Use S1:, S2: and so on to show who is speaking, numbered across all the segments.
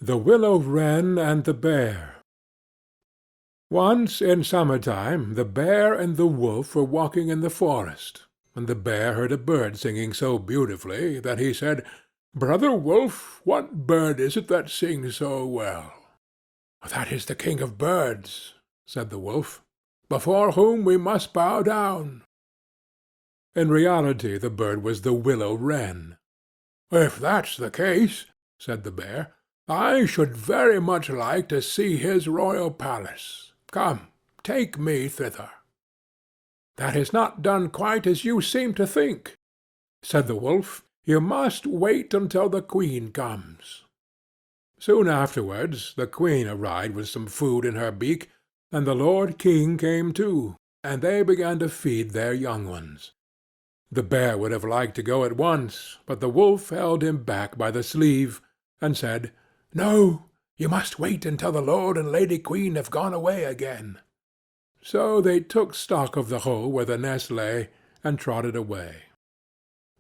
S1: The Willow-Wren and the Bear. Once in summer-time the bear and the wolf were walking in the forest, and the bear heard a bird singing so beautifully that he said, "Brother Wolf, what bird is it that sings so well?" "That is the king of birds," said the wolf, "before whom we must bow down." In reality the bird was the Willow-Wren. "If that's the case," said the bear, "I should very much like to see his royal palace. Come, take me thither." "That is not done quite as you seem to think," said the wolf. "You must wait until the queen comes." Soon afterwards the queen arrived with some food in her beak, and the lord king came too, and they began to feed their young ones. The bear would have liked to go at once, but the wolf held him back by the sleeve, and said, "No, you must wait until the lord and lady queen have gone away again." So they took stock of the hole where the nest lay, and trotted away.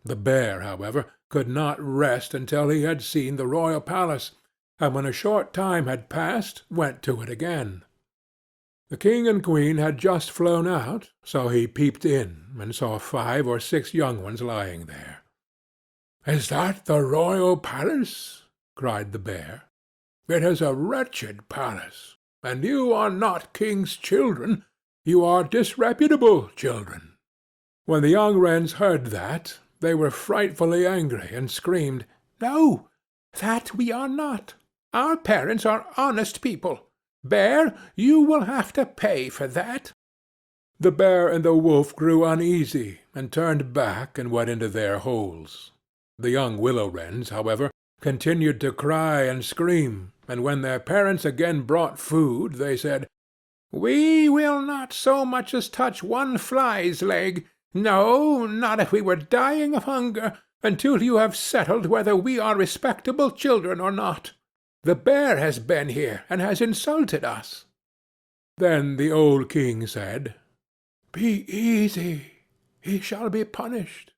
S1: The bear, however, could not rest until he had seen the royal palace, and when a short time had passed, went to it again. The king and queen had just flown out, so he peeped in, and saw 5 or 6 young ones lying there. "Is that the royal palace?" cried the bear. "It is a wretched palace, and you are not king's children, you are disreputable children." When the young wrens heard that, they were frightfully angry, and screamed, "No, that we are not. Our parents are honest people. Bear, you will have to pay for that." The bear and the wolf grew uneasy, and turned back and went into their holes. The young willow-wrens, however, continued to cry and scream, and when their parents again brought food, they said, "We will not so much as touch one fly's leg, no, not if we were dying of hunger, until you have settled whether we are respectable children or not. The bear has been here, and has insulted us." Then the old king said, "Be easy, he shall be punished."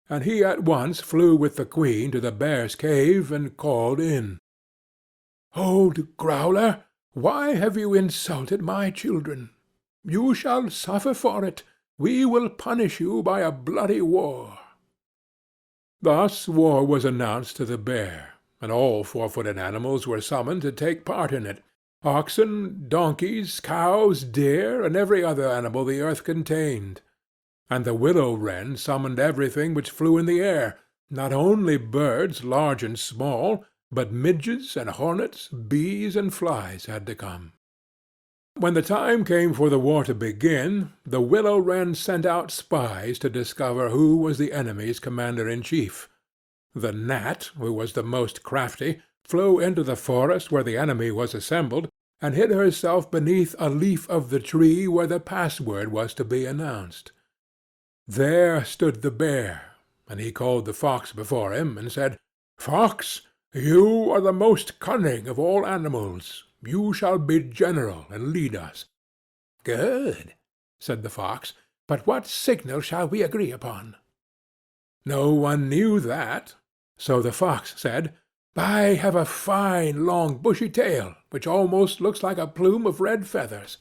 S1: And he at once flew with the queen to the bear's cave, and called in, "Old growler, why have you insulted my children? You shall suffer for it. We will punish you by a bloody war." Thus war was announced to the bear, and all 4-footed animals were summoned to take part in it, oxen, donkeys, cows, deer, and every other animal the earth contained. And the willow-wren summoned everything which flew in the air, not only birds large and small, but midges and hornets, bees and flies had to come. When the time came for the war to begin, the willow-wren sent out spies to discover who was the enemy's commander-in-chief. The gnat, who was the most crafty, flew into the forest where the enemy was assembled, and hid herself beneath a leaf of the tree where the password was to be announced. There stood the bear, and he called the fox before him, and said, "Fox, you are the most cunning of all animals. You shall be general and lead us." "Good," said the fox, "but what signal shall we agree upon?" No one knew that, so the fox said, "I have a fine long bushy tail, which almost looks like a plume of red feathers.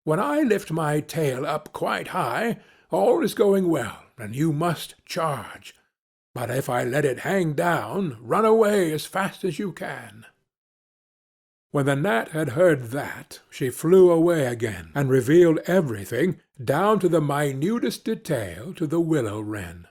S1: When I lift my tail up quite high, all is going well, and you must charge. But if I let it hang down, run away as fast as you can." When the gnat had heard that, she flew away again, and revealed everything, down to the minutest detail, to the willow-wren.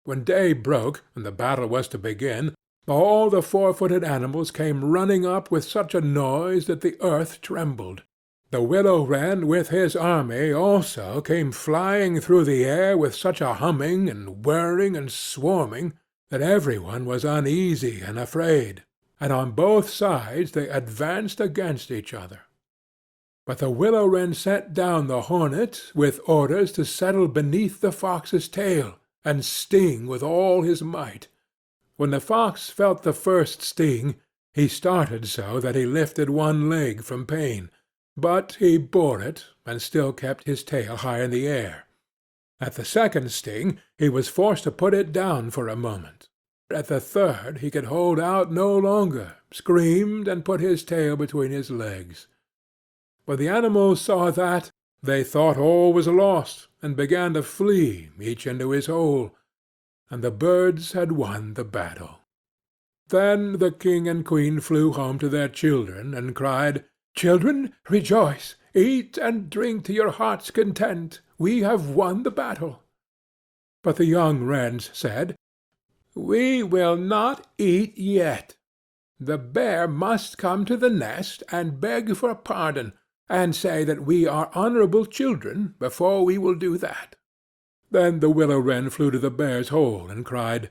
S1: When day broke, and the battle was to begin, all the 4-footed animals came running up with such a noise that the earth trembled. The willow-wren with his army also came flying through the air with such a humming and whirring and swarming that every one was uneasy and afraid, and on both sides they advanced against each other. But the willow-wren sent down the hornet with orders to settle beneath the fox's tail, and sting with all his might. When the fox felt the first sting, he started so that he lifted one leg from pain, but he bore it, and still kept his tail high in the air. At the second sting he was forced to put it down for a moment. at the third he could hold out no longer, screamed, and put his tail between his legs. When the animals saw that, they thought all was lost, and began to flee, each into his hole, and the birds had won the battle. Then the king and queen flew home to their children, and cried, "Children, rejoice! Eat and drink to your heart's content. We have won the battle." But the young wrens said, "We will not eat yet. The bear must come to the nest and beg for pardon, and say that we are honorable children, before we will do that." Then the willow-wren flew to the bear's hole, and cried,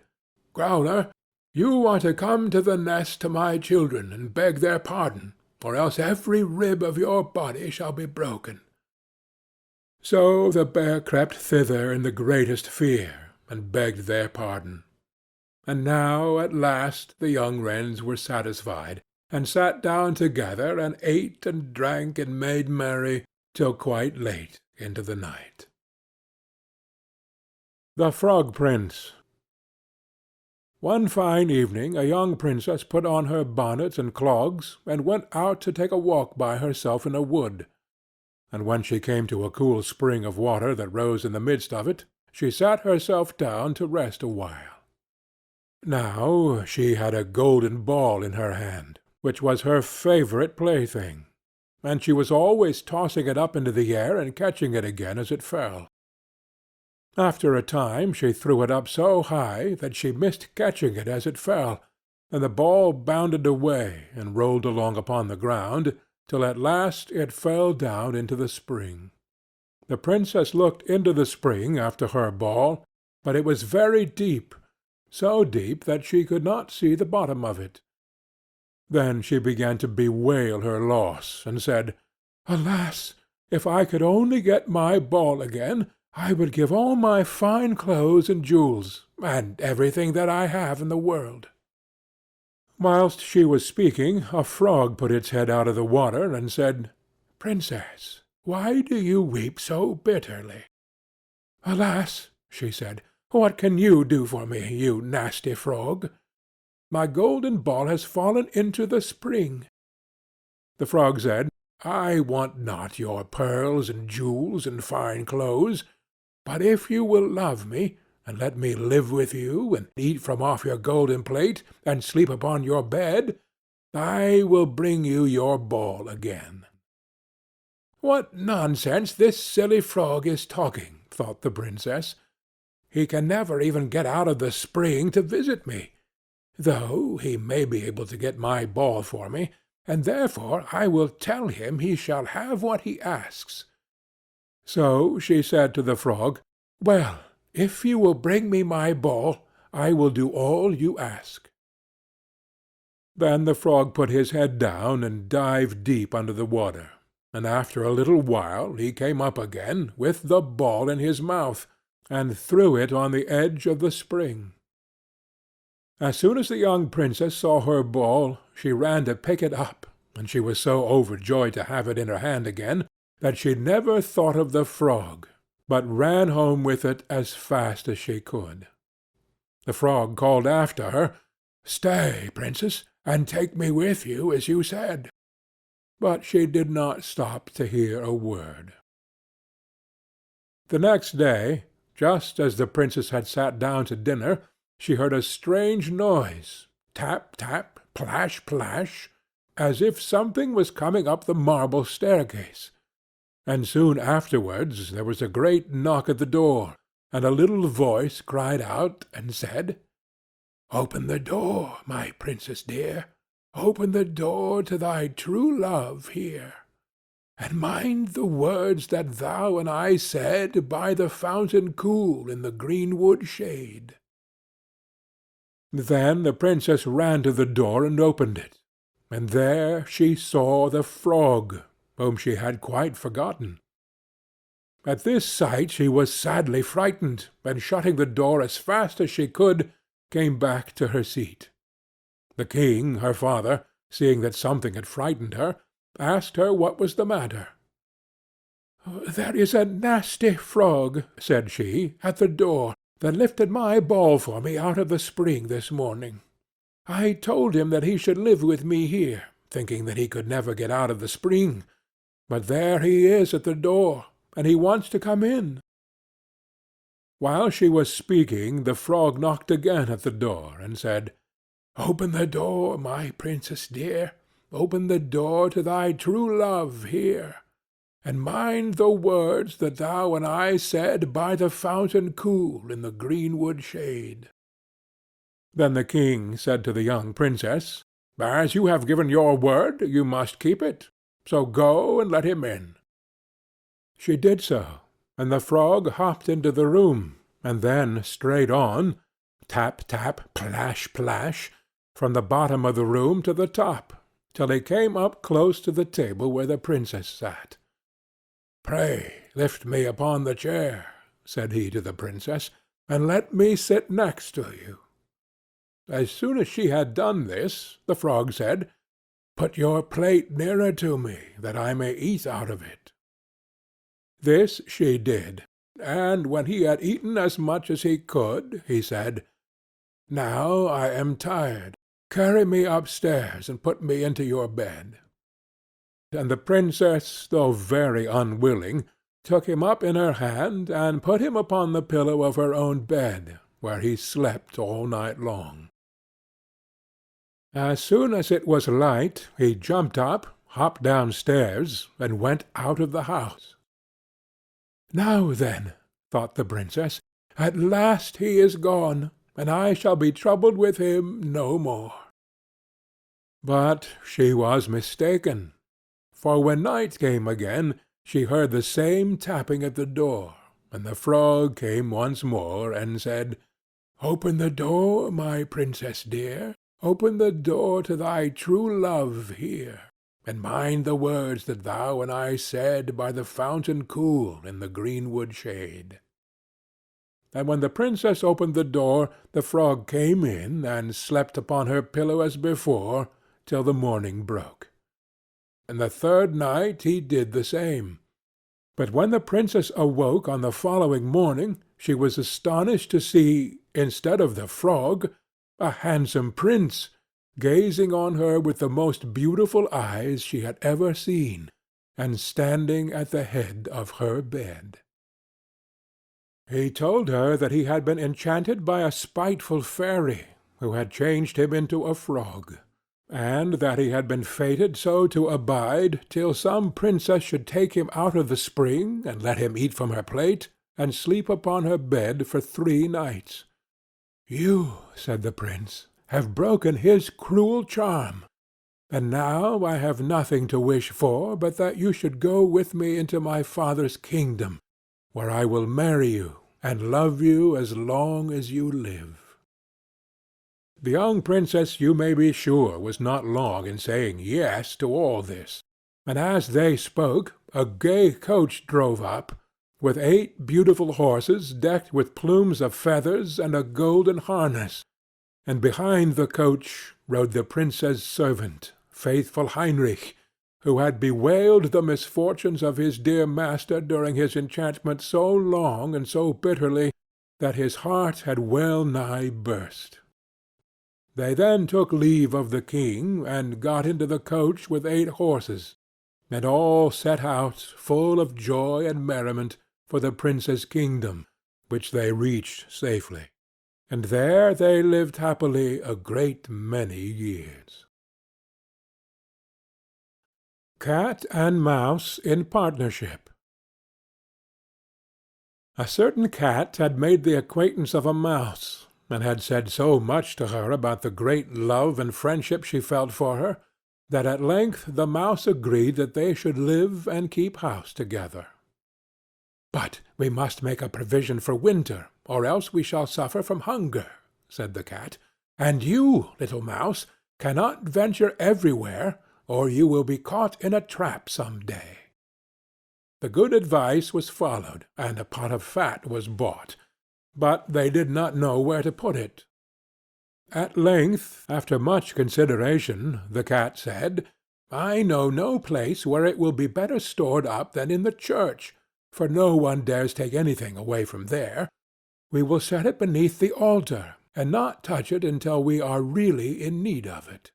S1: "Growler, you are to come to the nest to my children, and beg their pardon, or else every rib of your body shall be broken." So the bear crept thither in the greatest fear, and begged their pardon. And now at last the young wrens were satisfied, and sat down together, and ate and drank and made merry till quite late into the night. The Frog-Prince. One fine evening a young princess put on her bonnet and clogs, and went out to take a walk by herself in a wood. And when she came to a cool spring of water that rose in the midst of it, she sat herself down to rest awhile. Now she had a golden ball in her hand, which was her favourite plaything, and she was always tossing it up into the air and catching it again as it fell. After a time she threw it up so high that she missed catching it as it fell, and the ball bounded away and rolled along upon the ground, till at last it fell down into the spring. The princess looked into the spring after her ball, but it was very deep, so deep that she could not see the bottom of it. Then she began to bewail her loss, and said, "Alas! if I could only get my ball again, I would give all my fine clothes and jewels, and everything that I have in the world." Whilst she was speaking, a frog put its head out of the water, and said, "Princess, why do you weep so bitterly?" "Alas!" she said, "what can you do for me, you nasty frog? My golden ball has fallen into the spring." The frog said, "I want not your pearls and jewels and fine clothes, but if you will love me, and let me live with you, and eat from off your golden plate, and sleep upon your bed, I will bring you your ball again." "What nonsense this silly frog is talking," thought the princess. "He can never even get out of the spring to visit me, though he may be able to get my ball for me, and therefore I will tell him he shall have what he asks." So she said to the frog, "Well, if you will bring me my ball, I will do all you ask." Then the frog put his head down and dived deep under the water, and after a little while he came up again with the ball in his mouth, and threw it on the edge of the spring. As soon as the young princess saw her ball, she ran to pick it up, and she was so overjoyed to have it in her hand again that she never thought of the frog, but ran home with it as fast as she could. The frog called after her, "Stay, princess, and take me with you, as you said." But she did not stop to hear a word. The next day, just as the princess had sat down to dinner, she heard a strange noise, tap, tap, plash, plash, as if something was coming up the marble staircase. And soon afterwards there was a great knock at the door, and a little voice cried out and said, "Open the door, my princess dear, open the door to thy true love here, and mind the words that thou and I said by the fountain cool in the greenwood shade." Then the princess ran to the door and opened it, and there she saw the frog, whom she had quite forgotten. At this sight she was sadly frightened, and shutting the door as fast as she could, came back to her seat. The king, her father, seeing that something had frightened her, asked her what was the matter. "There is a nasty frog," said she, "at the door, that lifted my ball for me out of the spring this morning. I told him that he should live with me here, thinking that he could never get out of the spring. But there he is at the door, and he wants to come in." While she was speaking, the frog knocked again at the door, and said, "Open the door, my princess dear. Open the door to thy true love here. And mind the words that thou and I said by the fountain cool in the greenwood shade." Then the king said to the young princess, "As you have given your word, you must keep it. So go and let him in." She did so, and the frog hopped into the room, and then straight on, tap, tap, plash, plash, from the bottom of the room to the top, till he came up close to the table where the princess sat. "Pray lift me upon the chair," said he to the princess, "and let me sit next to you." As soon as she had done this, the frog said, "Put your plate nearer to me, that I may eat out of it." This she did, and when he had eaten as much as he could, he said, "Now I am tired. Carry me upstairs and put me into your bed." And the princess, though very unwilling, took him up in her hand and put him upon the pillow of her own bed, where he slept all night long. As soon as it was light, he jumped up, hopped downstairs, and went out of the house. "Now then," thought the princess, "at last he is gone, and I shall be troubled with him no more." But she was mistaken, for when night came again, she heard the same tapping at the door, and the frog came once more, and said, "Open the door, my princess dear. Open the door to thy true love here, and mind the words that thou and I said by the fountain cool in the greenwood shade." And when the princess opened the door, the frog came in, and slept upon her pillow as before, till the morning broke. And the third night he did the same. But when the princess awoke on the following morning, she was astonished to see, instead of the frog, a handsome prince, gazing on her with the most beautiful eyes she had ever seen, and standing at the head of her bed. He told her that he had been enchanted by a spiteful fairy, who had changed him into a frog, and that he had been fated so to abide till some princess should take him out of the spring, and let him eat from her plate, and sleep upon her bed for 3 nights. "You," said the prince, "have broken his cruel charm, and now I have nothing to wish for but that you should go with me into my father's kingdom, where I will marry you, and love you as long as you live." The young princess, you may be sure, was not long in saying yes to all this, and as they spoke, a gay coach drove up, with 8 beautiful horses decked with plumes of feathers and a golden harness, and behind the coach rode the prince's servant, faithful Heinrich, who had bewailed the misfortunes of his dear master during his enchantment so long and so bitterly that his heart had well nigh burst. They then took leave of the king, and got into the coach with 8 horses, and all set out, full of joy and merriment, for the prince's kingdom, which they reached safely, and there they lived happily a great many years. Cat and Mouse in Partnership. A certain cat had made the acquaintance of a mouse, and had said so much to her about the great love and friendship she felt for her, that at length the mouse agreed that they should live and keep house together. "But we must make a provision for winter, or else we shall suffer from hunger," said the cat, "and you, little mouse, cannot venture everywhere, or you will be caught in a trap some day." The good advice was followed, and a pot of fat was bought, but they did not know where to put it. At length, after much consideration, the cat said, "I know no place where it will be better stored up than in the church, for no one dares take anything away from there. We will set it beneath the altar, and not touch it until we are really in need of it."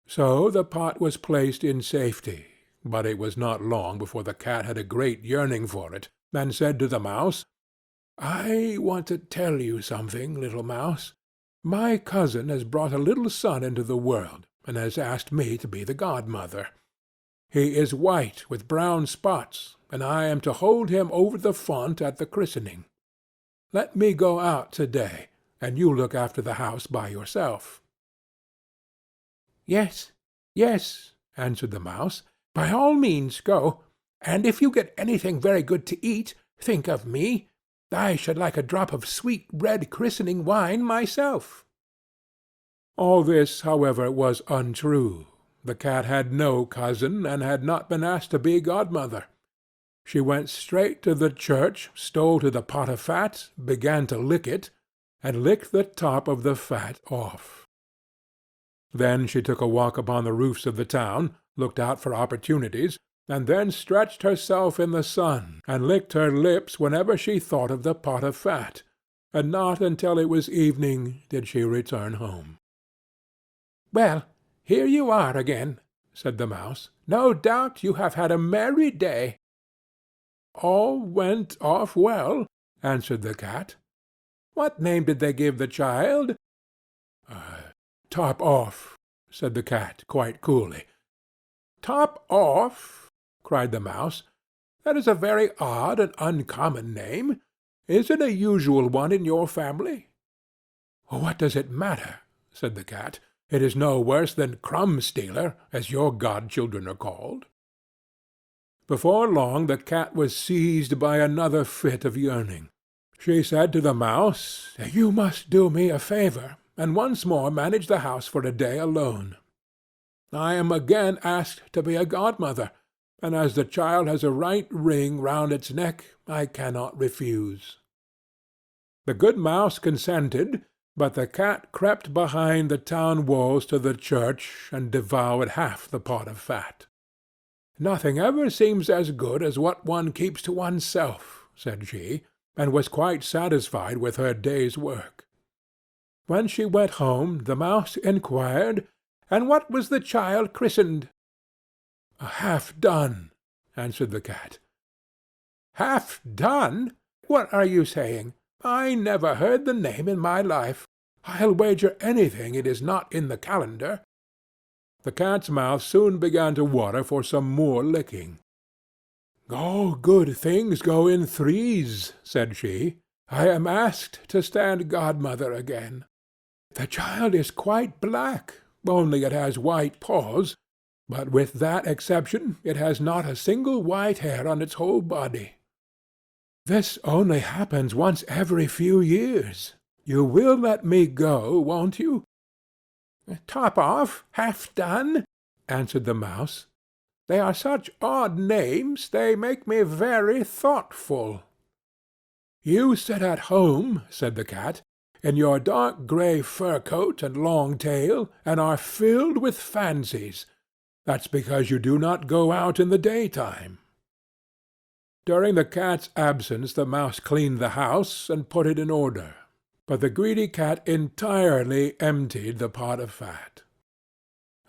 S1: So the pot was placed in safety, but it was not long before the cat had a great yearning for it, and said to the mouse, "I want to tell you something, little mouse. My cousin has brought a little son into the world, and has asked me to be the godmother. He is white with brown spots, and I am to hold him over the font at the christening. Let me go out to-day, and you look after the house by yourself." "Yes, yes," answered the mouse, "by all means go, and if you get anything very good to eat, think of me. I should like a drop of sweet red christening wine myself." All this, however, was untrue. The cat had no cousin, and had not been asked to be godmother. She went straight to the church, stole to the pot of fat, began to lick it, and licked the top of the fat off. Then she took a walk upon the roofs of the town, looked out for opportunities, and then stretched herself in the sun, and licked her lips whenever she thought of the pot of fat, and not until it was evening did she return home. "Well, here you are again," said the mouse. "No doubt you have had a merry day." "All went off well," answered the cat. "What name did they give the child?" "Top off," said the cat, quite coolly. "Top off!" cried the mouse. "That is a very odd and uncommon name. Is it a usual one in your family?" "What does it matter?" said the cat. "It is no worse than Crumb-stealer, as your godchildren are called." Before long the cat was seized by another fit of yearning. She said to the mouse, "You must do me a favour, and once more manage the house for a day alone. I am again asked to be a godmother, and as the child has a right ring round its neck, I cannot refuse." The good mouse consented, but the cat crept behind the town walls to the church, and devoured half the pot of fat. "Nothing ever seems as good as what one keeps to oneself," said she, and was quite satisfied with her day's work. When she went home, the mouse inquired, "And what was the child christened?" "Half done," answered the cat. "Half done? What are you saying? I never heard the name in my life. I'll wager anything it is not in the calendar." The cat's mouth soon began to water for some more licking. "All good things go in threes," said she. "I am asked to stand godmother again. The child is quite black, only it has white paws, but with that exception it has not a single white hair on its whole body. This only happens once every few years. You will let me go, won't you?" "Top off, half done," answered the mouse. "They are such odd names, they make me very thoughtful." "You sit at home," said the cat, "in your dark grey fur coat and long tail, and are filled with fancies. That's because you do not go out in the daytime." During the cat's absence the mouse cleaned the house and put it in order, but the greedy cat entirely emptied the pot of fat.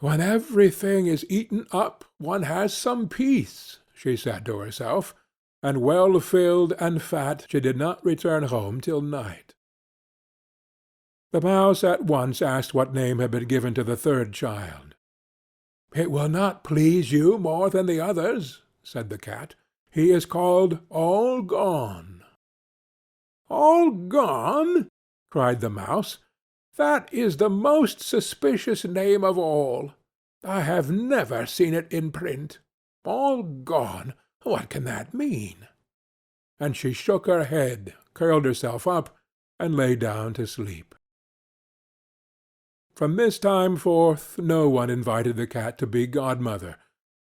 S1: "When everything is eaten up, one has some peace," she said to herself, and well filled and fat she did not return home till night. The mouse at once asked what name had been given to the third child. "It will not please you more than the others," said the cat. "He is called All Gone." "All Gone?" cried the mouse. "That is the most suspicious name of all. I have never seen it in print. All Gone! What can that mean?" And she shook her head, curled herself up, and lay down to sleep. From this time forth no one invited the cat to be godmother,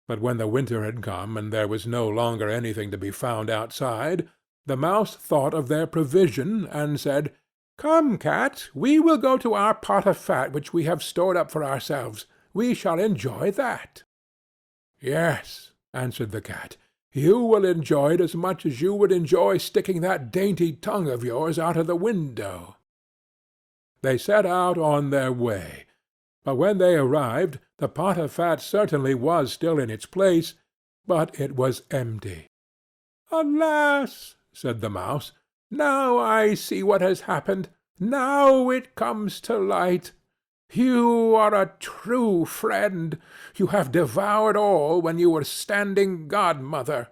S1: but when the winter had come and there was no longer anything to be found outside, the mouse thought of their provision, and said, "Come, cat, we will go to our pot of fat which we have stored up for ourselves. We shall enjoy that." "Yes," answered the cat, You will enjoy it as much as you would enjoy sticking that dainty tongue of yours out of the window." They set out on their way, but when they arrived the pot of fat certainly was still in its place, but it was empty. "Alas!" said the Mouse, "now I see what has happened. Now it comes to light. You are a true friend. You have devoured all when you were standing godmother.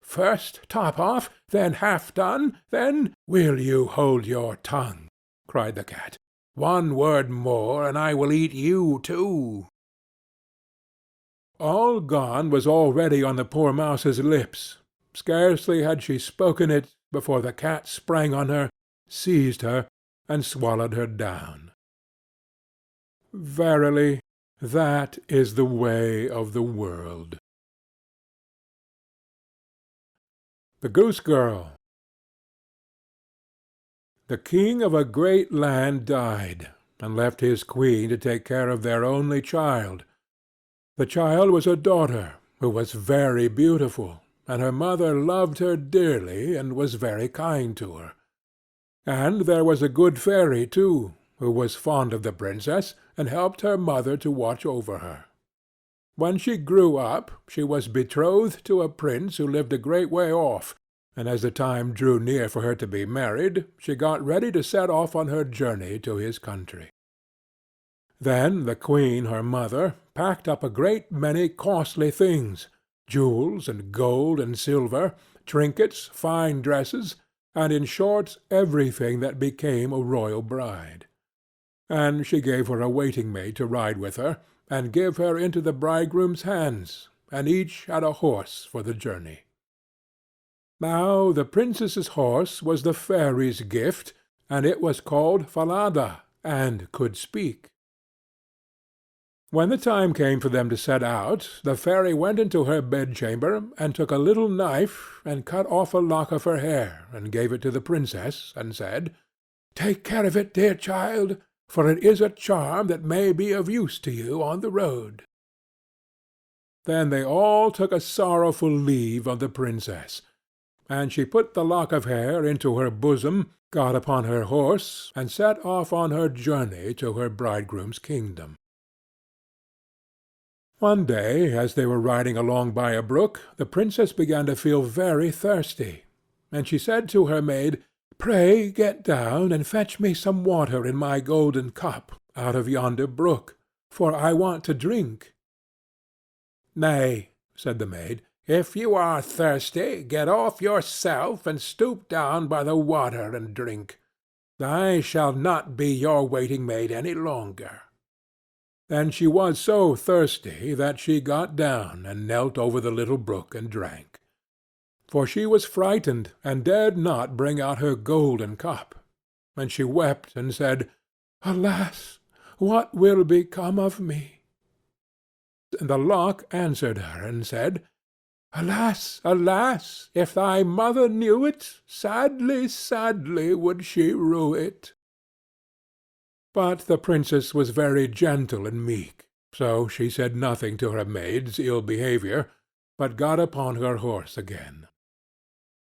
S1: First top off, then half done, then—" "Will you hold your tongue?" cried the cat. "One word more, and I will eat you too." All gone was already on the poor Mouse's lips. Scarcely had she spoken it before the cat sprang on her, seized her, and swallowed her down. Verily, that is the way of the world. The Goose Girl. The king of a great land died, and left his queen to take care of their only child. The child was a daughter, who was very beautiful, and her mother loved her dearly, and was very kind to her. And there was a good fairy, too, who was fond of the princess, and helped her mother to watch over her. When she grew up, she was betrothed to a prince who lived a great way off, and as the time drew near for her to be married, she got ready to set off on her journey to his country. Then the queen, her mother, packed up a great many costly things, jewels and gold and silver, trinkets, fine dresses, and in short everything that became a royal bride. And she gave her a waiting-maid to ride with her, and give her into the bridegroom's hands, and each had a horse for the journey. Now the princess's horse was the fairy's gift, and it was called Falada, and could speak. When the time came for them to set out, the fairy went into her bedchamber, and took a little knife, and cut off a lock of her hair, and gave it to the princess, and said, "Take care of it, dear child, for it is a charm that may be of use to you on the road." Then they all took a sorrowful leave of the princess, and she put the lock of hair into her bosom, got upon her horse, and set off on her journey to her bridegroom's kingdom. One day, as they were riding along by a brook, the princess began to feel very thirsty, and she said to her maid, "Pray get down and fetch me some water in my golden cup out of yonder brook, for I want to drink." "Nay," said the maid, "if you are thirsty, get off yourself and stoop down by the water and drink. I shall not be your waiting-maid any longer." Then she was so thirsty that she got down and knelt over the little brook and drank. For she was frightened, and dared not bring out her golden cup. And she wept and said, "Alas! What will become of me?" And the lock answered her and said, "Alas, alas! If thy mother knew it, sadly, sadly would she rue it." But the princess was very gentle and meek, so she said nothing to her maid's ill behavior, but got upon her horse again.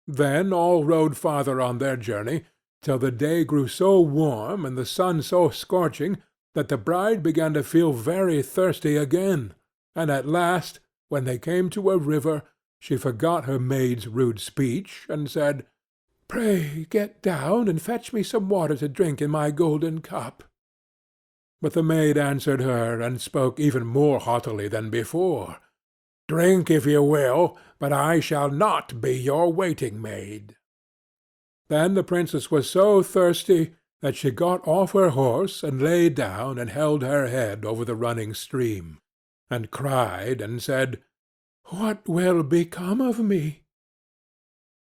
S1: Then all rode farther on their journey, till the day grew so warm and the sun so scorching that the bride began to feel very thirsty again, and at last, when they came to a river, she forgot her maid's rude speech, and said, "Pray get down and fetch me some water to drink in my golden cup." But the maid answered her, and spoke even more haughtily than before, "Drink if you will, but I shall not be your waiting-maid." Then the princess was so thirsty that she got off her horse, and lay down and held her head over the running stream, and cried and said, "What will become of me?"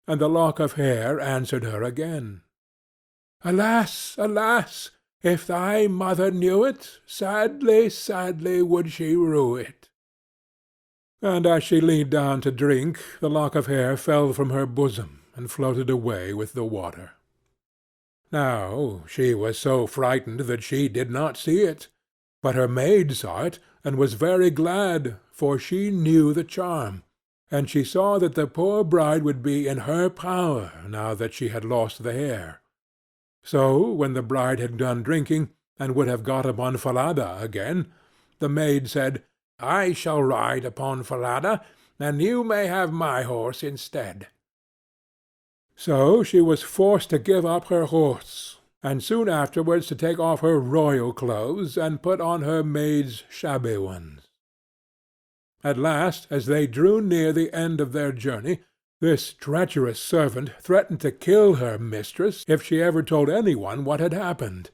S1: And the lock of hair answered her again, "Alas, alas! If thy mother knew it, sadly, sadly would she rue it." And as she leaned down to drink, the lock of hair fell from her bosom, and floated away with the water. Now she was so frightened that she did not see it, but her maid saw it, and was very glad, for she knew the charm, and she saw that the poor bride would be in her power now that she had lost the hair. So, when the bride had done drinking, and would have got upon Falada again, the maid said, "I shall ride upon Falada, and you may have my horse instead." So she was forced to give up her horse, and soon afterwards to take off her royal clothes and put on her maid's shabby ones. At last, as they drew near the end of their journey, this treacherous servant threatened to kill her mistress if she ever told any one what had happened.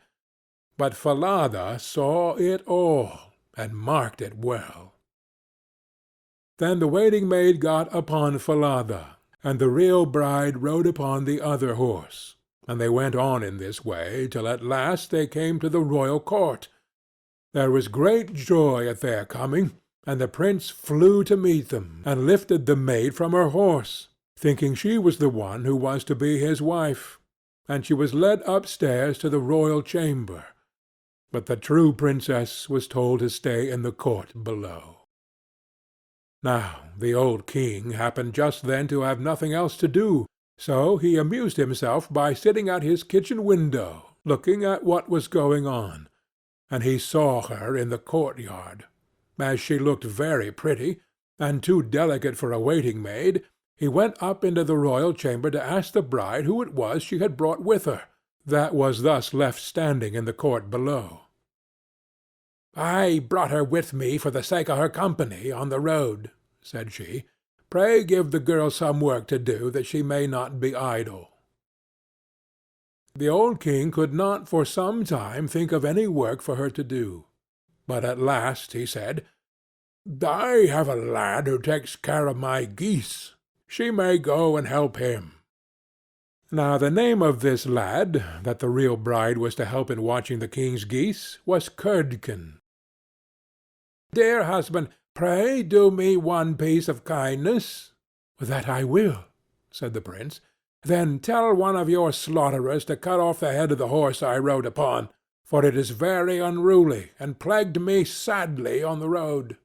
S1: But Falada saw it all, and marked it well. Then the waiting-maid got upon Falada, and the real bride rode upon the other horse, and they went on in this way till at last they came to the royal court. There was great joy at their coming, and the prince flew to meet them, and lifted the maid from her horse, thinking she was the one who was to be his wife, and she was led upstairs to the royal chamber. But the true princess was told to stay in the court below. Now the old king happened just then to have nothing else to do, so he amused himself by sitting at his kitchen window, looking at what was going on, and he saw her in the courtyard. As she looked very pretty, and too delicate for a waiting-maid, he went up into the royal chamber to ask the bride who it was she had brought with her, that was thus left standing in the court below. "I brought her with me for the sake of her company on the road," said she. "Pray give the girl some work to do, that she may not be idle." The old king could not for some time think of any work for her to do. But at last he said, "I have a lad who takes care of my geese. She may go and help him." Now the name of this lad, that the real bride was to help in watching the king's geese, was Curdken. "Dear husband, pray do me one piece of kindness." "That I will," said the prince. "Then tell one of your slaughterers to cut off the head of the horse I rode upon, for it is very unruly, and plagued me sadly on the road."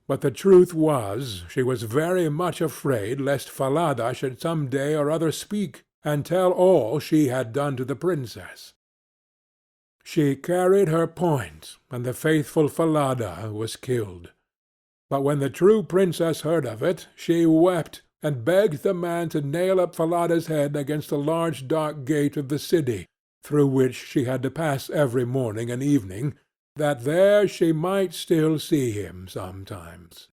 S1: But the truth was, she was very much afraid lest Falada should some day or other speak, and tell all she had done to the princess. She carried her point, and the faithful Falada was killed. But when the true princess heard of it, she wept, and begged the man to nail up Falada's head against the large dark gate of the city, through which she had to pass every morning and evening, that there she might still see him sometimes.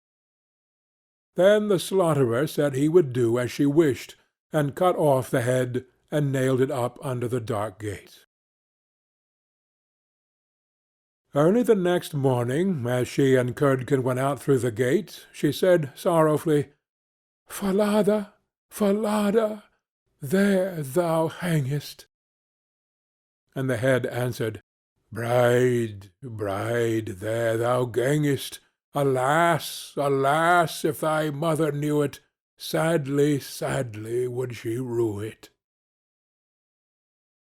S1: Then the slaughterer said he would do as she wished, and cut off the head, and nailed it up under the dark gate. Early the next morning, as she and Curdken went out through the gate, she said sorrowfully, "Falada, Falada, there thou hangest." And the head answered, "Bride, bride, there thou gangest. Alas, alas, if thy mother knew it, sadly, sadly would she rue it."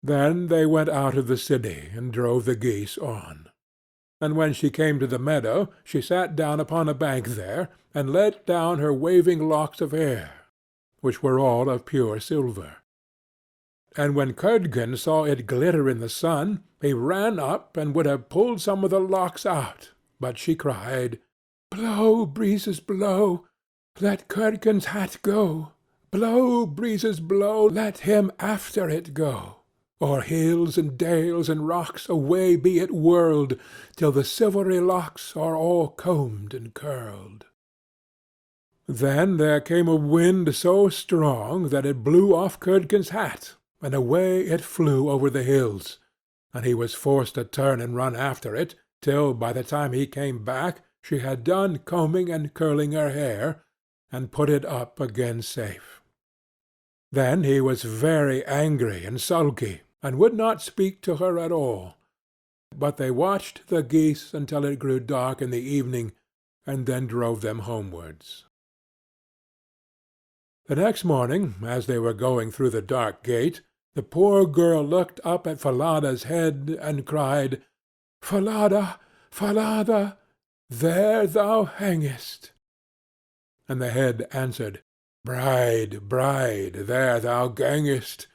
S1: Then they went out of the city, and drove the geese on. And when she came to the meadow, she sat down upon a bank there, and let down her waving locks of hair, which were all of pure silver. And when Curdken saw it glitter in the sun, he ran up and would have pulled some of the locks out, but she cried, "Blow, breezes, blow! Let Curdken's hat go! Blow, breezes, blow! Let him after it go! O'er hills and dales and rocks away be it whirled, till the silvery locks are all combed and curled." Then there came a wind so strong that it blew off Curdken's hat, and away it flew over the hills, and he was forced to turn and run after it, till by the time he came back she had done combing and curling her hair, and put it up again safe. Then he was very angry and sulky, and would not speak to her at all. But they watched the geese until it grew dark in the evening, and then drove them homewards. The next morning, as they were going through the dark gate, the poor girl looked up at Falada's head, and cried, "Falada, Falada, there thou hangest." and the head answered, "Bride, bride, there thou gangest.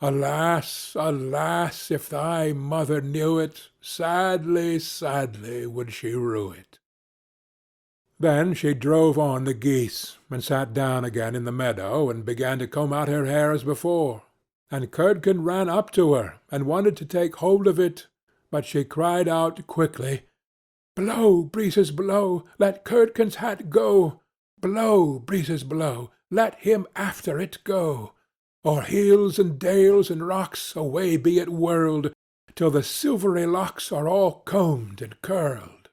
S1: Alas, alas, if thy mother knew it, sadly, sadly would she rue it." Then she drove on the geese, and sat down again in the meadow, and began to comb out her hair as before. And Curdken ran up to her, and wanted to take hold of it, but she cried out quickly, "Blow, breezes, blow, let Curdken's hat go. Blow, breezes, blow, let him after it go. O'er hills and dales and rocks away be it whirled, till the silvery locks are all combed and curled."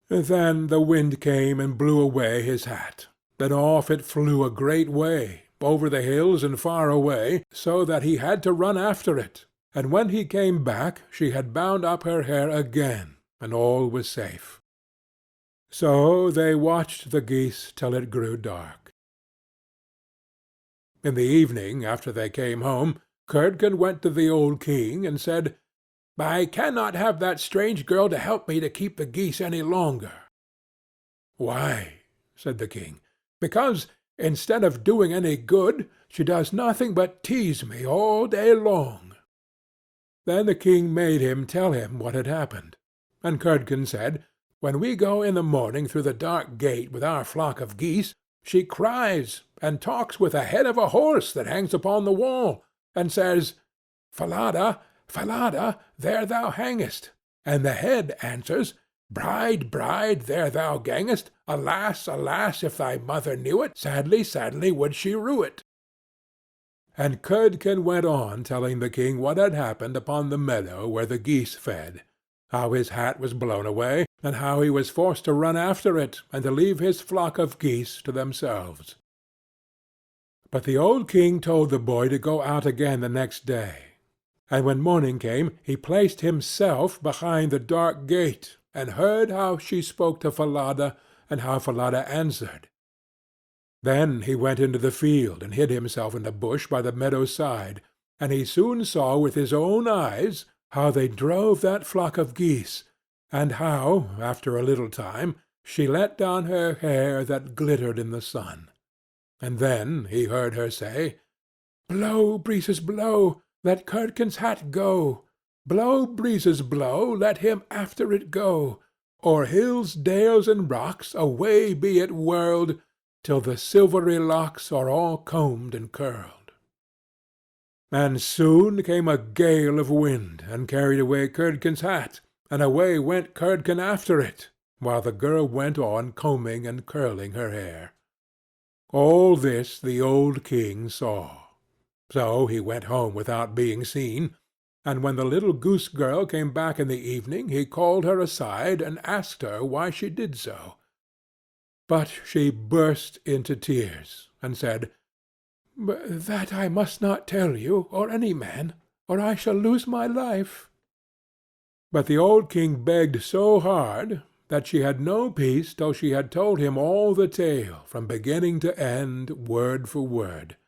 S1: Then the wind came and blew away his hat. Then off it flew a great way, over the hills and far away, so that he had to run after it. And when he came back she had bound up her hair again, and all was safe. So they watched the geese till it grew dark. In the evening, after they came home, Curdken went to the old king and said, "I cannot have that strange girl to help me to keep the geese any longer." "Why?" said the king. "Because, instead of doing any good, she does nothing but tease me all day long." Then the king made him tell him what had happened. And Curdken said, "When we go in the morning through the dark gate with our flock of geese, she cries, and talks with the head of a horse that hangs upon the wall, and says, 'Falada, Falada, there thou hangest,' and the head answers, 'Bride, bride, there thou gangest. Alas, alas, if thy mother knew it, sadly, sadly would she rue it.'" And Curdken went on telling the king what had happened upon the meadow where the geese fed, how his hat was blown away, and how he was forced to run after it, and to leave his flock of geese to themselves. But the old king told the boy to go out again the next day. And when morning came, he placed himself behind the dark gate, and heard how she spoke to Falada, and how Falada answered. Then he went into the field, and hid himself in the bush by the meadow's side, and he soon saw with his own eyes how they drove that flock of geese, and how, after a little time, she let down her hair that glittered in the sun. And then he heard her say, "Blow, breezes, blow, let Curdken's hat go. Blow, breezes, blow, let him after it go. O'er hills, dales, and rocks away be it whirled, till the silvery locks are all combed and curled." And soon came a gale of wind, and carried away Curdken's hat, and away went Curdken after it, while the girl went on combing and curling her hair. All this the old king saw. So he went home without being seen, and when the little Goose Girl came back in the evening, he called her aside and asked her why she did so. But she burst into tears, and said, "That I must not tell you, or any man, or I shall lose my life." But the old king begged so hard that she had no peace till she had told him all the tale, from beginning to end, word for word.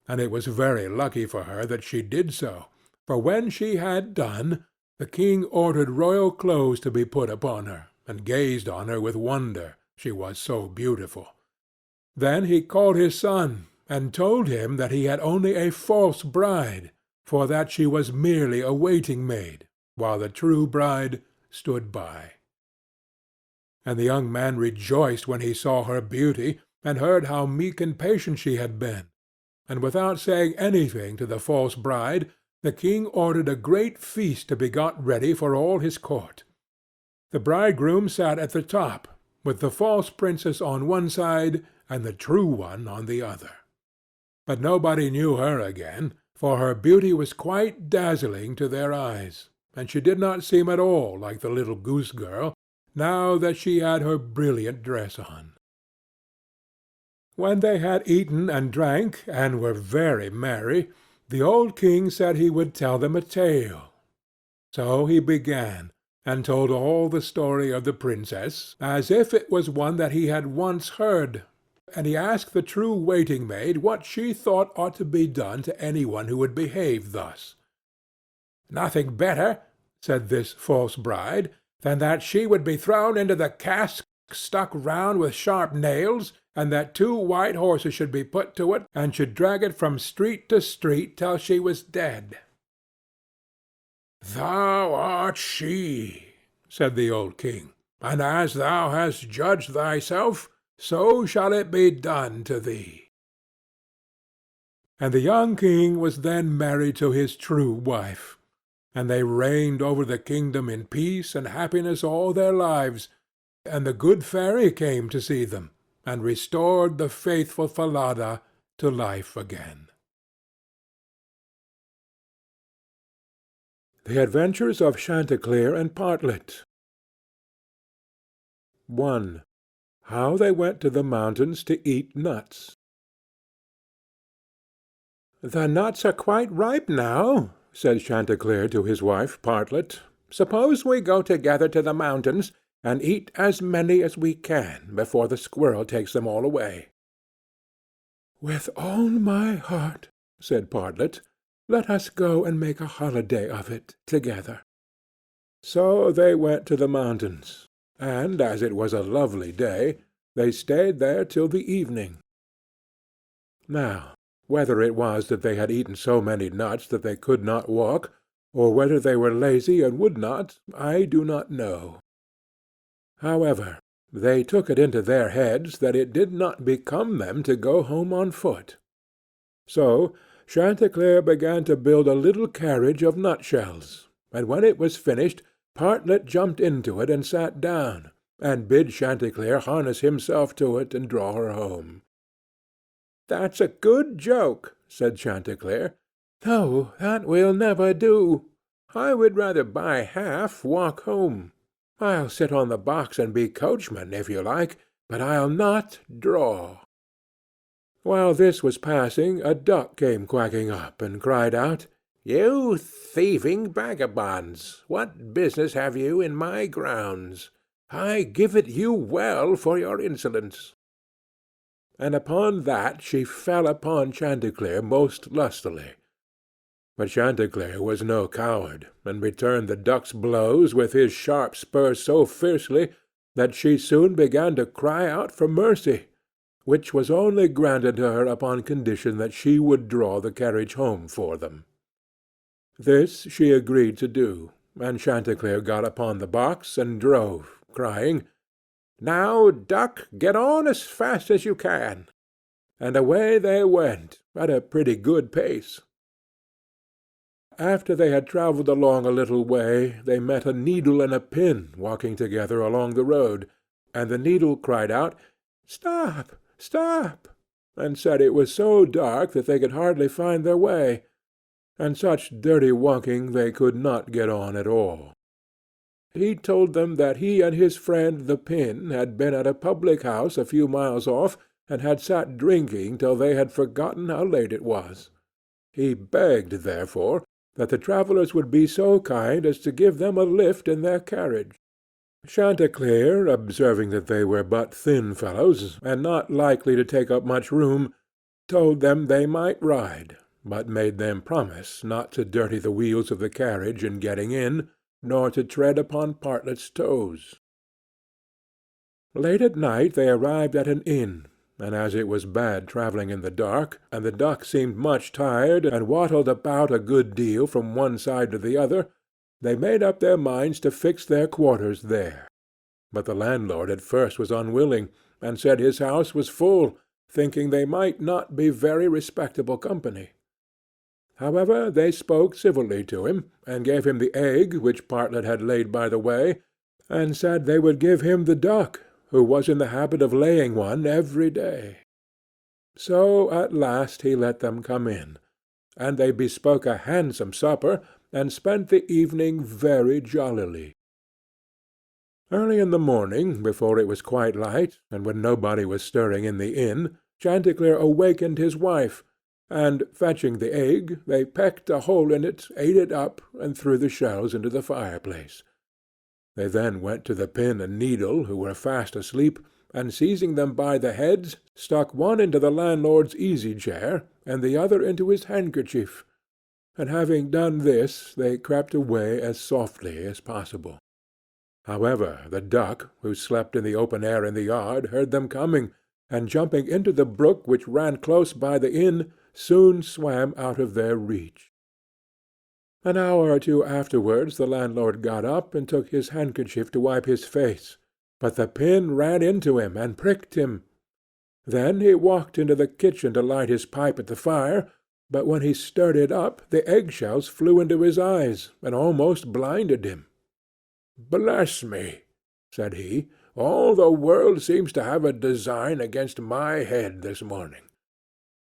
S1: And it was very lucky for her that she did so, for when she had done, the king ordered royal clothes to be put upon her, and gazed on her with wonder, she was so beautiful. Then he called his son, and told him that he had only a false bride, for that she was merely a waiting-maid, while the true bride stood by. And the young man rejoiced when he saw her beauty, and heard how meek and patient she had been. And without saying anything to the false bride, the king ordered a great feast to be got ready for all his court. The bridegroom sat at the top, with the false princess on one side, and the true one on the other. But nobody knew her again, for her beauty was quite dazzling to their eyes, and she did not seem at all like the little Goose Girl, now that she had her brilliant dress on. When they had eaten and drank, and were very merry, the old king said he would tell them a tale. So he began, and told all the story of the princess, as if it was one that he had once heard, and he asked the true waiting-maid what she thought ought to be done to any one who would behave thus. "Nothing better," said this false bride, "than that she would be thrown into the cask stuck round with sharp nails, and that 2 white horses should be put to it, and should drag it from street to street till she was dead." "Thou art she," said the old king, "and as thou hast judged thyself, so shall it be done to thee." And the young king was then married to his true wife, and they reigned over the kingdom in peace and happiness all their lives, and the good fairy came to see them, and restored the faithful Falada to life again. The Adventures of Chanticleer and Partlet. 1. How they went to the mountains to eat nuts. "The nuts are quite ripe now," said Chanticleer to his wife Partlet. "Suppose we go together to the mountains, and eat as many as we can before the squirrel takes them all away." "With all my heart," said Partlet. "Let us go and make a holiday of it together." So they went to the mountains, and as it was a lovely day, they stayed there till the evening. Now, whether it was that they had eaten so many nuts that they could not walk, or whether they were lazy and would not, I do not know. However, they took it into their heads that it did not become them to go home on foot. So Chanticleer began to build a little carriage of nutshells, and when it was finished, Partlet jumped into it and sat down, and bid Chanticleer harness himself to it and draw her home. "That's a good joke," said Chanticleer. "No, that will never do. I would rather by half walk home. I'll sit on the box and be coachman, if you like, but I'll not draw." While this was passing, a duck came quacking up, and cried out, "You thieving vagabonds, what business have you in my grounds? I give it you well for your insolence." And upon that she fell upon Chanticleer most lustily. But Chanticleer was no coward, and returned the duck's blows with his sharp spurs so fiercely that she soon began to cry out for mercy, which was only granted her upon condition that she would draw the carriage home for them. This she agreed to do, and Chanticleer got upon the box and drove, crying, "Now, duck, get on as fast as you can." And away they went, at a pretty good pace. After they had travelled along a little way, they met a needle and a pin walking together along the road, and the needle cried out, "Stop, stop!" and said it was so dark that they could hardly find their way, and such dirty walking they could not get on at all. He told them that he and his friend the pin had been at a public-house a few miles off, and had sat drinking till they had forgotten how late it was. He begged, therefore, that the travellers would be so kind as to give them a lift in their carriage. Chanticleer, observing that they were but thin fellows, and not likely to take up much room, told them they might ride, but made them promise not to dirty the wheels of the carriage in getting in, nor to tread upon Partlet's toes. Late at night they arrived at an inn, and as it was bad travelling in the dark, and the duck seemed much tired, and waddled about a good deal from one side to the other, they made up their minds to fix their quarters there. But the landlord at first was unwilling, and said his house was full, thinking they might not be very respectable company. However, they spoke civilly to him, and gave him the egg which Partlet had laid by the way, and said they would give him the duck, who was in the habit of laying one every day. So at last he let them come in, and they bespoke a handsome supper, and spent the evening very jollily. Early in the morning, before it was quite light, and when nobody was stirring in the inn, Chanticleer awakened his wife, and, fetching the egg, they pecked a hole in it, ate it up, and threw the shells into the fireplace. They then went to the pin and needle, who were fast asleep, and seizing them by the heads, stuck one into the landlord's easy-chair, and the other into his handkerchief, and having done this, they crept away as softly as possible. However, the duck, who slept in the open air in the yard, heard them coming, and jumping into the brook which ran close by the inn, soon swam out of their reach. An hour or two afterwards the landlord got up and took his handkerchief to wipe his face, but the pin ran into him and pricked him. Then he walked into the kitchen to light his pipe at the fire, but when he stirred it up the egg-shells flew into his eyes and almost blinded him. "Bless me," said he, "all the world seems to have a design against my head this morning."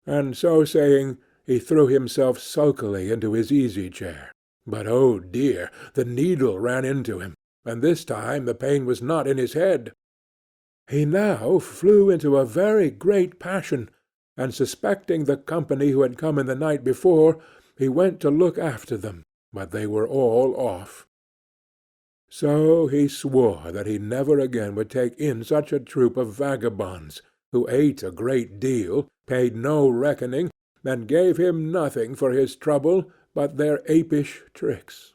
S1: And so saying, he threw himself sulkily into his easy-chair. But, oh dear, the needle ran into him, and this time the pain was not in his head. He now flew into a very great passion, and suspecting the company who had come in the night before, he went to look after them, but they were all off. So he swore that he never again would take in such a troop of vagabonds, who ate a great deal, paid no reckoning, and gave him nothing for his trouble but their apish tricks.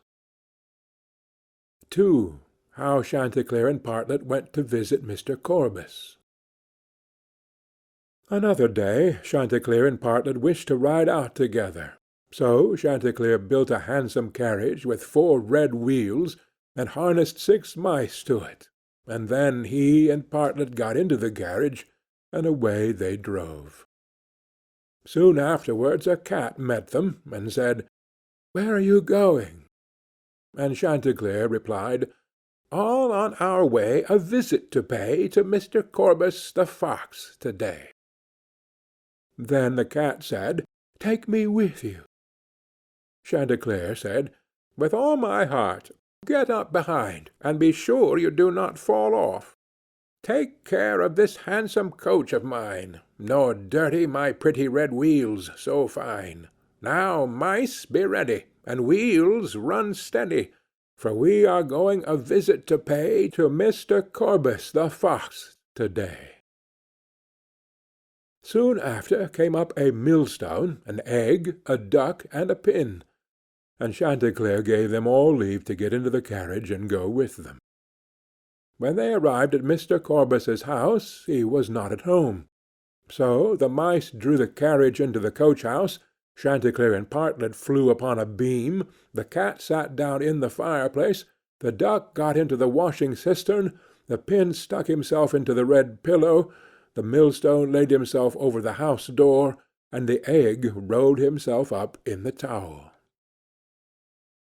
S1: 2. How Chanticleer and Partlet went to visit Mr. Corbus. Another day Chanticleer and Partlet wished to ride out together. So Chanticleer built a handsome carriage with 4 red wheels, and harnessed 6 mice to it, and then he and Partlet got into the carriage, and away they drove. Soon afterwards a cat met them, and said, "Where are you going?" And Chanticleer replied, "All on our way a visit to pay to Mr. Corbus the fox to-day." Then the cat said, "Take me with you." Chanticleer said, "With all my heart. Get up behind, and be sure you do not fall off. Take care of this handsome coach of mine, nor dirty my pretty red wheels so fine. Now, mice, be ready, and wheels, run steady, for we are going a visit to pay to Mr. Corbus the fox to-day." Soon after came up a millstone, an egg, a duck, and a pin, and Chanticleer gave them all leave to get into the carriage and go with them. When they arrived at Mr. Corbus's house, he was not at home. So the mice drew the carriage into the coach-house, Chanticleer and Partlet flew upon a beam, the cat sat down in the fireplace, the duck got into the washing-cistern, the pin stuck himself into the red pillow, the millstone laid himself over the house-door, and the egg rolled himself up in the towel.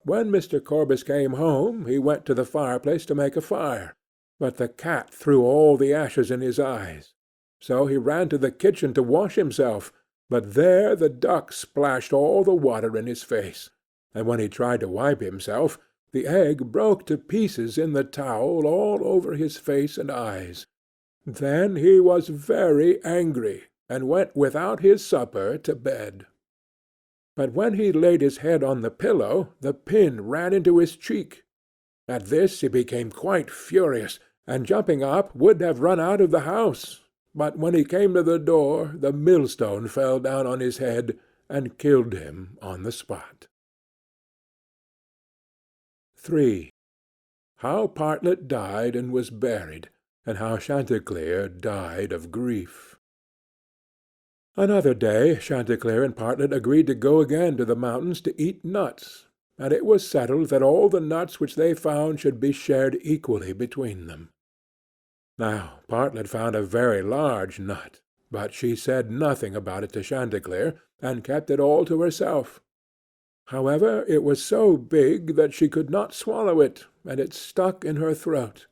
S1: When Mr. Corbus came home, he went to the fireplace to make a fire, but the cat threw all the ashes in his eyes. So he ran to the kitchen to wash himself, but there the duck splashed all the water in his face, and when he tried to wipe himself, the egg broke to pieces in the towel all over his face and eyes. Then he was very angry, and went without his supper to bed. But when he laid his head on the pillow, the pin ran into his cheek. At this he became quite furious, and jumping up would have run out of the house, but when he came to the door the millstone fell down on his head and killed him on the spot. 3. How Partlet died and was buried, and how Chanticleer died of grief. Another day Chanticleer and Partlet agreed to go again to the mountains to eat nuts, and it was settled that all the nuts which they found should be shared equally between them. Now Partlet found a very large nut, but she said nothing about it to Chanticleer, and kept it all to herself. However, it was so big that she could not swallow it, and it stuck in her throat.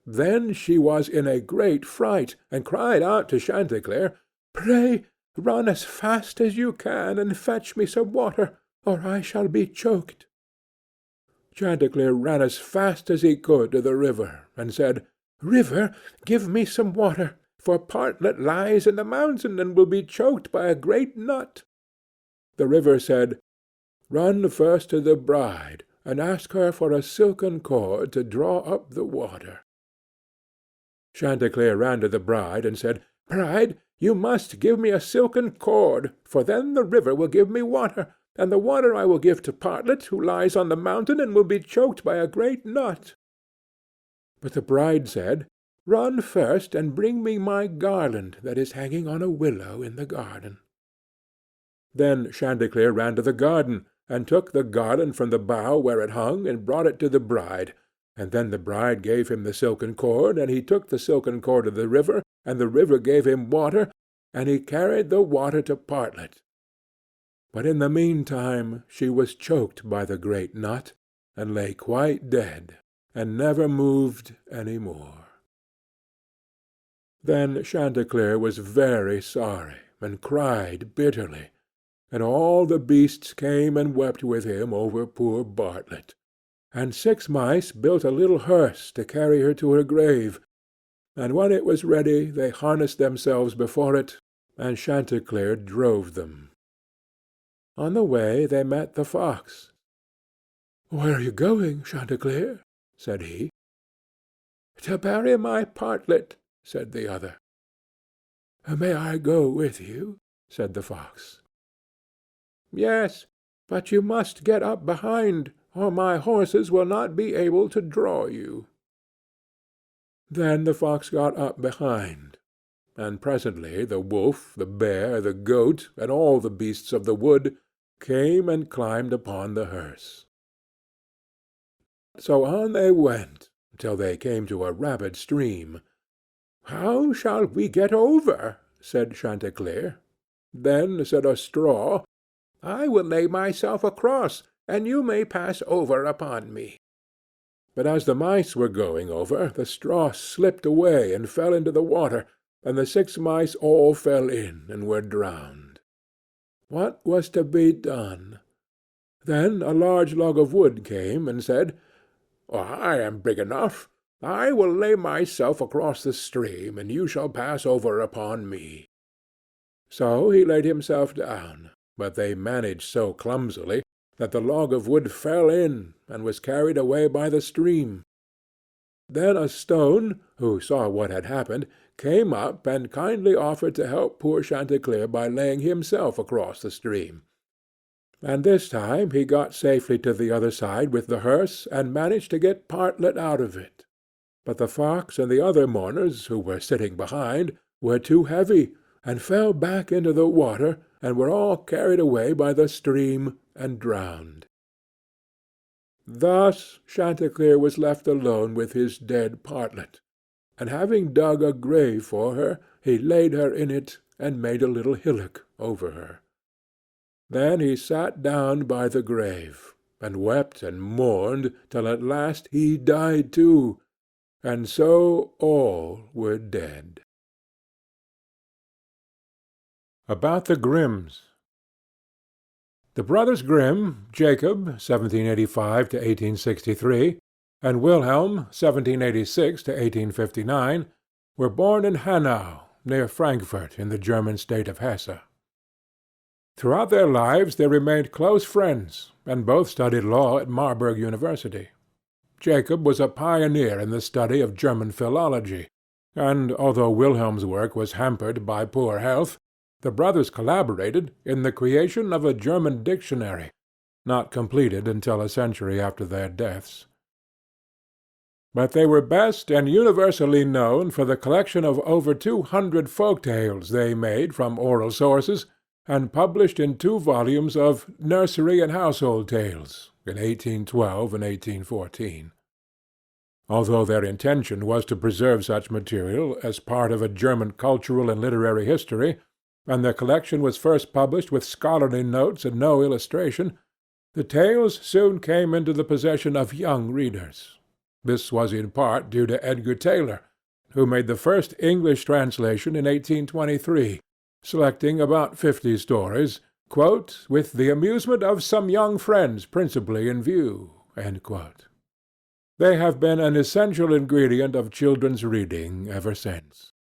S1: Then she was in a great fright, and cried out to Chanticleer, "Pray run as fast as you can, and fetch me some water, or I shall be choked." Chanticleer ran as fast as he could to the river, and said, "River, give me some water, for Partlet lies in the mountain, and will be choked by a great nut." The river said, "Run first to the bride, and ask her for a silken cord to draw up the water." Chanticleer ran to the bride, and said, "Bride, you must give me a silken cord, for then the river will give me water, and the water I will give to Partlet, who lies on the mountain and will be choked by a great nut." But the bride said, "Run first and bring me my garland that is hanging on a willow in the garden." Then Chanticleer ran to the garden, and took the garland from the bough where it hung, and brought it to the bride, and then the bride gave him the silken cord, and he took the silken cord to the river, and the river gave him water, and he carried the water to Partlet. But in the meantime she was choked by the great nut, and lay quite dead, and never moved any more. Then Chanticleer was very sorry, and cried bitterly, and all the beasts came and wept with him over poor Partlet, and 6 mice built a little hearse to carry her to her grave, and when it was ready they harnessed themselves before it, and Chanticleer drove them. On the way they met the fox. "Where are you going, Chanticleer?" said he. "To bury my Partlet," said the other. "May I go with you?" said the fox. "Yes, but you must get up behind, or my horses will not be able to draw you." Then the fox got up behind, and presently the wolf, the bear, the goat, and all the beasts of the wood came and climbed upon the hearse. So on they went, till they came to a rapid stream. "How shall we get over?" said Chanticleer. Then said a straw, "I will lay myself across, and you may pass over upon me." But as the mice were going over, the straw slipped away and fell into the water, and the 6 mice all fell in and were drowned. What was to be done? Then a large log of wood came and said, "I am big enough. I will lay myself across the stream, and you shall pass over upon me." So he laid himself down, but they managed so clumsily that the log of wood fell in and was carried away by the stream. Then a stone, who saw what had happened, came up and kindly offered to help poor Chanticleer by laying himself across the stream. And this time he got safely to the other side with the hearse, and managed to get Partlet out of it. But the fox and the other mourners, who were sitting behind, were too heavy, and fell back into the water, and were all carried away by the stream and drowned. Thus Chanticleer was left alone with his dead Partlet, and having dug a grave for her, he laid her in it, and made a little hillock over her. Then he sat down by the grave, and wept and mourned till at last he died too, and so all were dead. About the Grimms. The brothers Grimm, Jacob, 1785 to 1863, and Wilhelm, 1786 to 1859, were born in Hanau, near Frankfurt, in the German state of Hesse. Throughout their lives they remained close friends, and both studied law at Marburg University. Jacob was a pioneer in the study of German philology, and although Wilhelm's work was hampered by poor health, the brothers collaborated in the creation of a German dictionary, not completed until a century after their deaths. But they were best and universally known for the collection of over 200 folk tales they made from oral sources, and published in 2 volumes of Nursery and Household Tales in 1812 and 1814. Although their intention was to preserve such material as part of a German cultural and literary history, and their collection was first published with scholarly notes and no illustration, the tales soon came into the possession of young readers. This was in part due to Edgar Taylor, who made the first English translation in 1823, selecting about 50 stories, quote, "with the amusement of some young friends principally in view." End quote. They have been an essential ingredient of children's reading ever since.